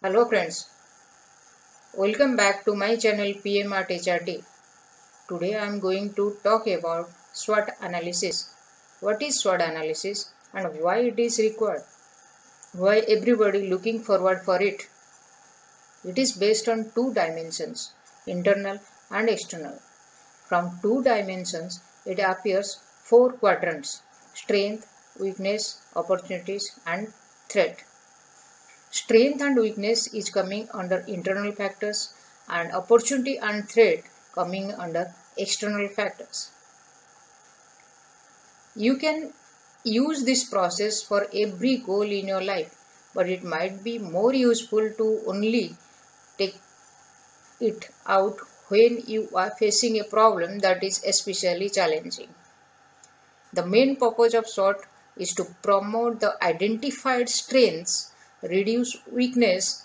Hello friends, welcome back to my channel PM Art HRD. Today I am going to talk about SWOT analysis. What is SWOT analysis and why it is required? Why everybody looking forward for it? It is based on two dimensions, internal and external. From two dimensions, it appears four quadrants: strength, weakness, opportunities and threat. Strength and weakness is coming under internal factors and opportunity and threat coming under external factors. You can use this process for every goal in your life, but it might be more useful to only take it out when you are facing a problem that is especially challenging. The main purpose of SWOT is to promote the identified strengths, reduce weakness,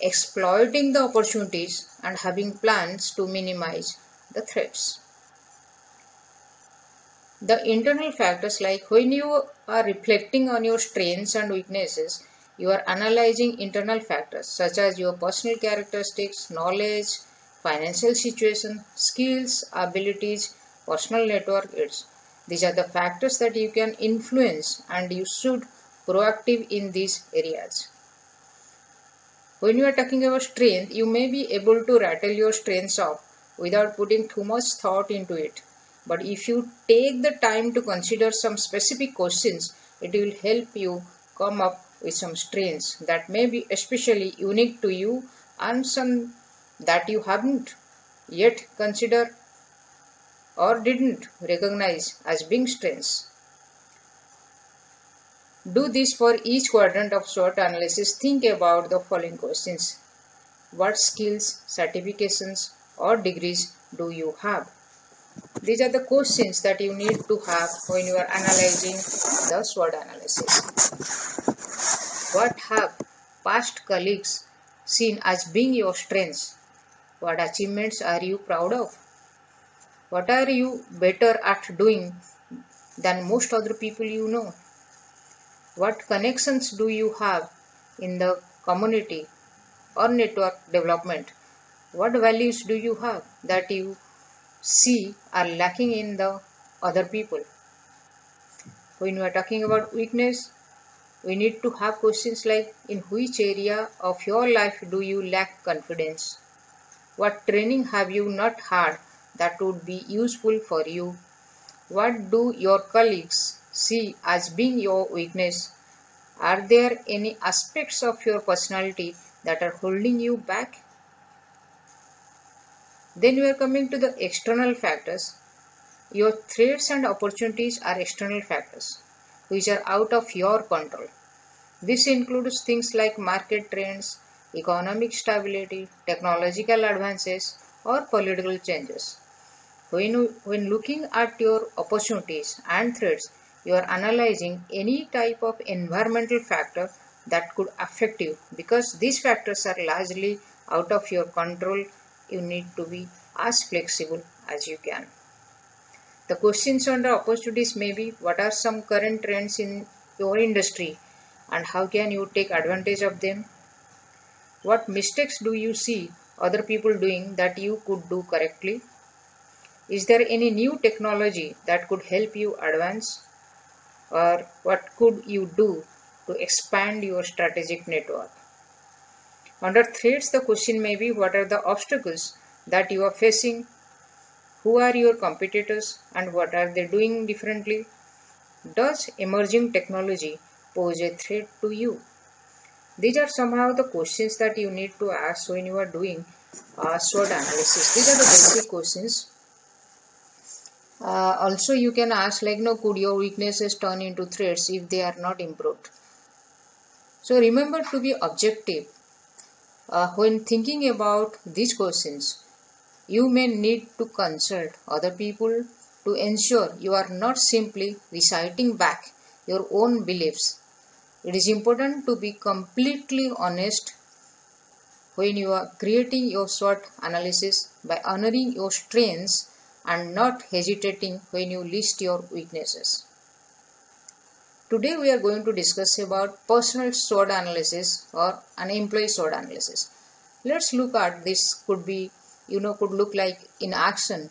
exploiting the opportunities, and having plans to minimize the threats. The internal factors, like when you are reflecting on your strengths and weaknesses, you are analyzing internal factors such as your personal characteristics, knowledge, financial situation, skills, abilities, personal network. These are the factors that you can influence and you should proactive in these areas. When you are talking about strength, you may be able to rattle your strengths off without putting too much thought into it. But if you take the time to consider some specific questions, it will help you come up with some strengths that may be especially unique to you and some that you haven't yet considered or didn't recognize as being strengths. Do this for each quadrant of SWOT analysis. Think about the following questions. What skills, certifications or degrees do you have? These are the questions that you need to have when you are analyzing the SWOT analysis. What have past colleagues seen as being your strengths? What achievements are you proud of? What are you better at doing than most other people you know? What connections do you have in the community or network development? What values do you have that you see are lacking in the other people? When we are talking about weakness, we need to have questions like, in which area of your life do you lack confidence? What training have you not had that would be useful for you? What do your colleagues see as being your weakness? Are there any aspects of your personality that are holding you back? Then we are coming to the external factors. Your threats and opportunities are external factors which are out of your control. This includes things like market trends, economic stability, technological advances, or political changes. When looking at your opportunities and threats, you are analyzing any type of environmental factor that could affect you. Because these factors are largely out of your control, you need to be as flexible as you can. The questions under opportunities may be, what are some current trends in your industry and how can you take advantage of them? What mistakes do you see other people doing that you could do correctly? Is there any new technology that could help you advance? Or what could you do to expand your strategic network? Under threats, the question may be, what are the obstacles that you are facing? Who are your competitors and what are they doing differently? Does emerging technology pose a threat to you? These are somehow the questions that you need to ask when you are doing SWOT analysis. These are the basic questions. Also, you can ask like, could your weaknesses turn into threats if they are not improved? So remember to be objective. When thinking about these questions, you may need to consult other people to ensure you are not simply reciting back your own beliefs. It is important to be completely honest when you are creating your SWOT analysis by honoring your strengths and not hesitating when you list your weaknesses. Today we are going to discuss about personal SWOT analysis or an employee SWOT analysis. Let's look at this could look like in action.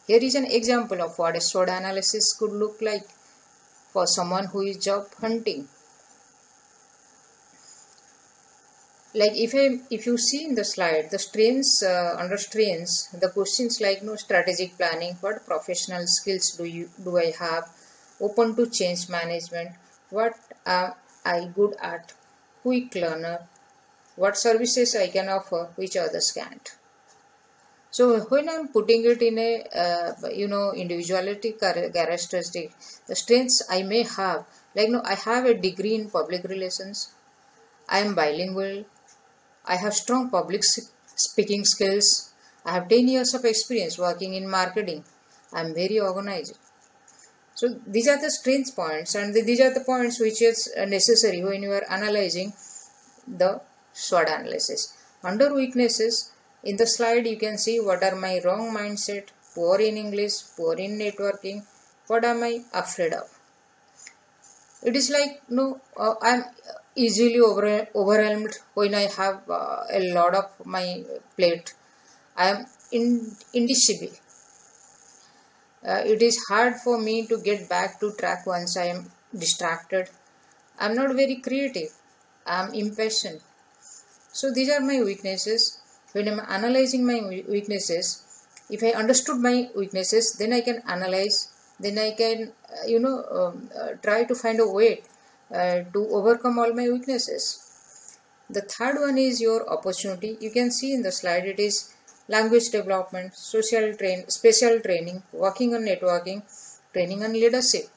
Here is an example of what a SWOT analysis could look like for someone who is job hunting. Like if you see in the slide, the strengths under strengths, the questions like strategic planning, what professional skills do I have, open to change management, what am I good at, quick learner, what services I can offer which others can't. So when I'm putting it in a individuality characteristic, the strengths I may have, like I have a degree in public relations, I am bilingual, I have strong public speaking skills, I have 10 years of experience working in marketing, I am very organized. So these are the strength points, and these are the points which is necessary when you are analyzing the SWOT analysis. Under weaknesses, in the slide you can see what are my wrong mindset, poor in English, poor in networking, what am I afraid of. It is like I am easily overwhelmed when I have a lot of my plate. I am indisciple. It is hard for me to get back to track once I am distracted. I am not very creative. I am impatient. So these are my weaknesses. When I am analyzing my weaknesses, if I understood my weaknesses, then I can analyze. Then I can try to find a way to overcome all my weaknesses. The third one is your opportunity. You can see in the slide it is language development, special training, working on networking, training on leadership.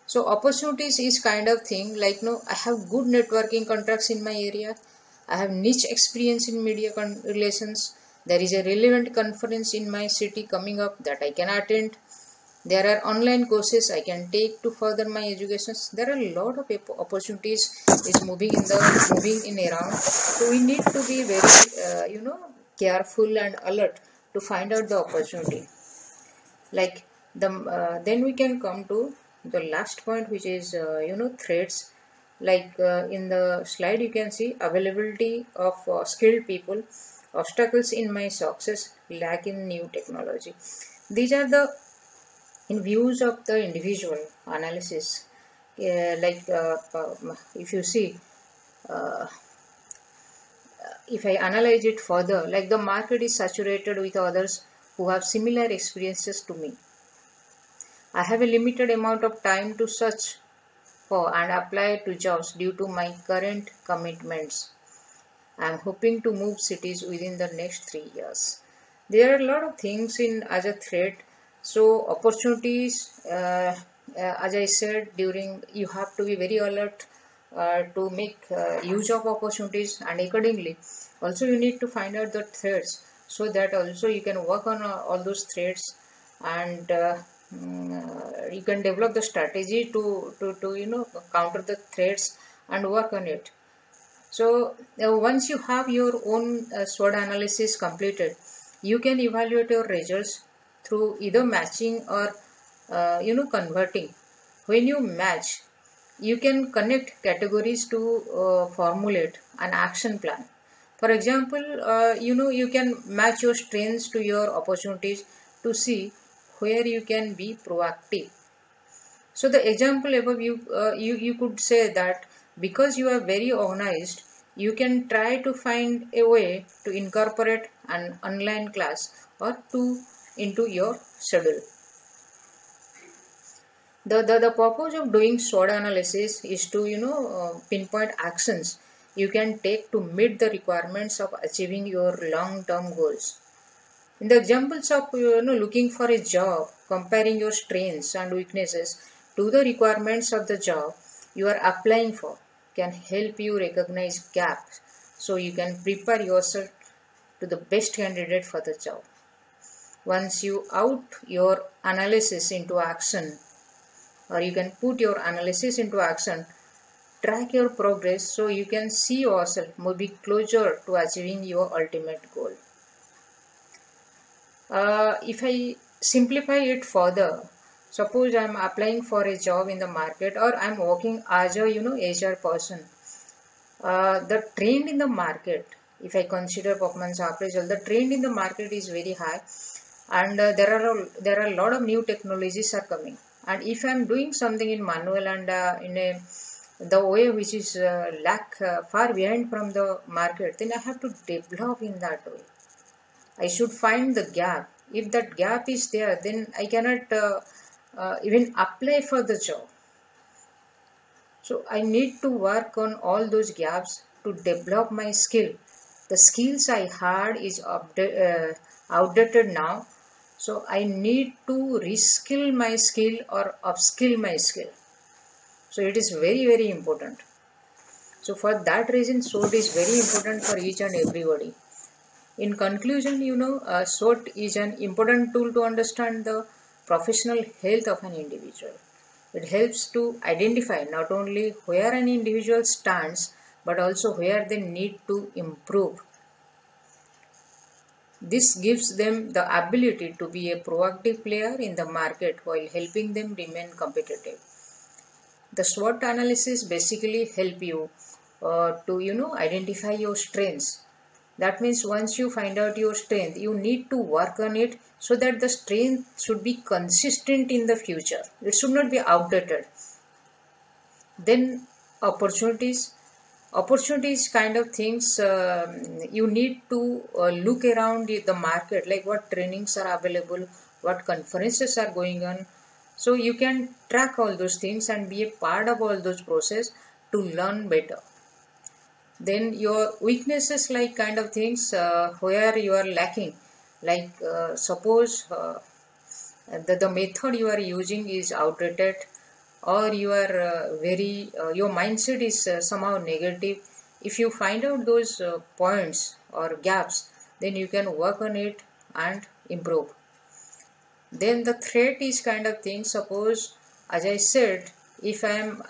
So opportunities is kind of thing like I have good networking contacts in my area. I have niche experience in media relations. There is a relevant conference in my city coming up that I can attend. There are online courses I can take to further my education. There are a lot of opportunities is moving in around. So we need to be very careful and alert to find out the opportunity. Like then we can come to the last point, which is threats. Like in the slide you can see availability of skilled people, obstacles in my success, lack in new technology. These are the in views of the individual analysis. If you see if I analyze it further, like the market is saturated with others who have similar experiences to me. I have a limited amount of time to search for and apply to jobs due to my current commitments. I am hoping to move cities within the next 3 years. There are a lot of things in as a threat. So opportunities, as I said, you have to be very alert to make use of opportunities, and accordingly also you need to find out the threats so that also you can work on all those threats, and you can develop the strategy to counter the threats and work on it. So once you have your own SWOT analysis completed, you can evaluate your results through either matching or converting. When you match, you can connect categories to formulate an action plan. For example, you can match your strengths to your opportunities to see where you can be proactive. So the example above, you could say that because you are very organized, you can try to find a way to incorporate an online class or two into your schedule. The purpose of doing SWOT analysis is to pinpoint actions you can take to meet the requirements of achieving your long-term goals. In the examples of looking for a job, comparing your strengths and weaknesses to the requirements of the job you are applying for can help you recognize gaps so you can prepare yourself to the best candidate for the job. Once you out your analysis into action, or you can put your analysis into action, track your progress so you can see yourself moving closer to achieving your ultimate goal. If I simplify it further, Suppose I'm applying for a job in the market, or I'm working as a HR person. The trend in the market, if I consider performance appraisal, the trend in the market is very high, and there are a lot of new technologies are coming. And if I'm doing something in manual and in a the way which is far behind from the market, then I have to develop in that way. I should find the gap. If that gap is there, then I cannot even apply for the job. So I need to work on all those gaps to develop my skill. The skills I had is outdated now. So I need to reskill my skill or upskill my skill. So it is very, very important. So for that reason, SWOT is very important for each and everybody. In conclusion, SWOT is an important tool to understand the professional health of an individual. It helps to identify not only where an individual stands, but also where they need to improve. This gives them the ability to be a proactive player in the market while helping them remain competitive. The SWOT analysis basically help you to identify your strengths. That means once you find out your strength, you need to work on it so that the strength should be consistent in the future. It should not be outdated. Then opportunities kind of things, you need to look around the market, like what trainings are available, what conferences are going on. So you can track all those things and be a part of all those process to learn better. Then your weaknesses, like kind of things where you are lacking, like suppose the method you are using is outdated, or you are your mindset is somehow negative. If you find out those points or gaps, then you can work on it and improve. Then the threat is kind of thing, suppose as I said, if I am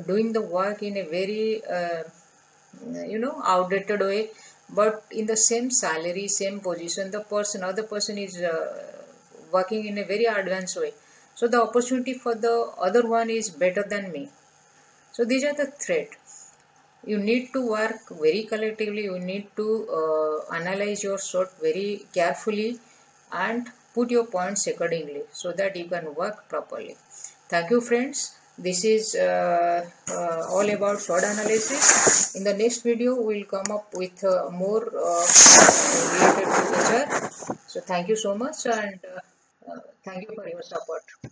doing the work in a very outdated way, but in the same salary, same position, the other person is working in a very advanced way, so the opportunity for the other one is better than me. So these are the threat. You need to work very collectively. You need to analyze your SWOT very carefully and put your points accordingly so that you can work properly. Thank you, friends. This is all about SWOT analysis. In the next video, we will come up with more related to HR. So thank you so much, and thank you for your support.